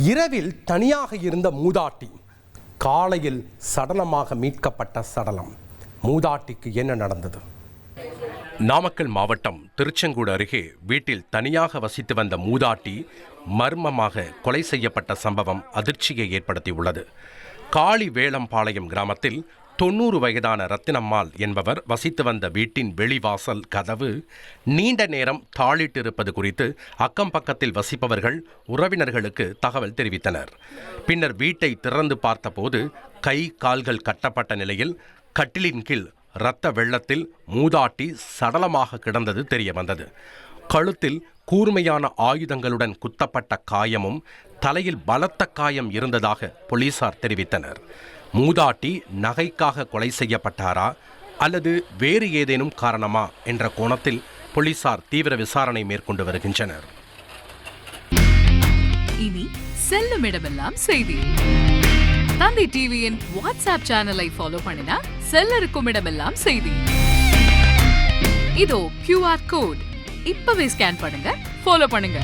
இரவில் தனியாக இருந்த மூதாட்டி காலையில் சடலமாக மீட்கப்பட்ட சடலம். மூதாட்டிக்கு என்ன நடந்தது? நாமக்கல் மாவட்டம் திருச்செங்கோடு அருகே வீட்டில் தனியாக வசித்து வந்த மூதாட்டி மர்மமாக கொலை செய்யப்பட்ட சம்பவம் அதிர்ச்சியை ஏற்படுத்தியுள்ளது. காளி வேளம்பாளையம் கிராமத்தில் 90 வயதான ரத்தினம்மாள் என்பவர் வசித்து வந்த வீட்டின் வெளிவாசல் கதவு நீண்ட நேரம் தாளிட்டிருப்பது குறித்து அக்கம் பக்கத்தில் வசிப்பவர்கள் உறவினர்களுக்கு தகவல் தெரிவித்தனர். பின்னர் வீட்டை திறந்து பார்த்தபோது கை கால்கள் கட்டப்பட்ட நிலையில் கட்டிலின் கீழ் இரத்த வெள்ளத்தில் மூதாட்டி சடலமாக கிடந்தது தெரிய வந்தது. கழுத்தில் கூர்மையான ஆயுதங்களுடன் குத்தப்பட்ட காயமும் தலையில் பலத்த காயம் இருந்ததாக போலீசார் தெரிவித்தனர். மூதாட்டி நகைக்காக கொலை செய்யப்பட்டாரா அல்லது வேறு ஏதேனும் காரணமா என்ற கோணத்தில் போலீசார் தீவிர விசாரணை மேற்கொண்டு வருகின்றனர். இனி செல்லும் இடமெல்லாம் செய்தி. தந்தி டிவியின் வாட்ஸ்அப் சேனலை ஃபாலோ பண்ணினா செல்ல இருக்கும் இடமெல்லாம் செய்தி. இதோ QR கோட் இப்பவே ஸ்கேன் பண்ணுங்க, ஃபாலோ பண்ணுங்க.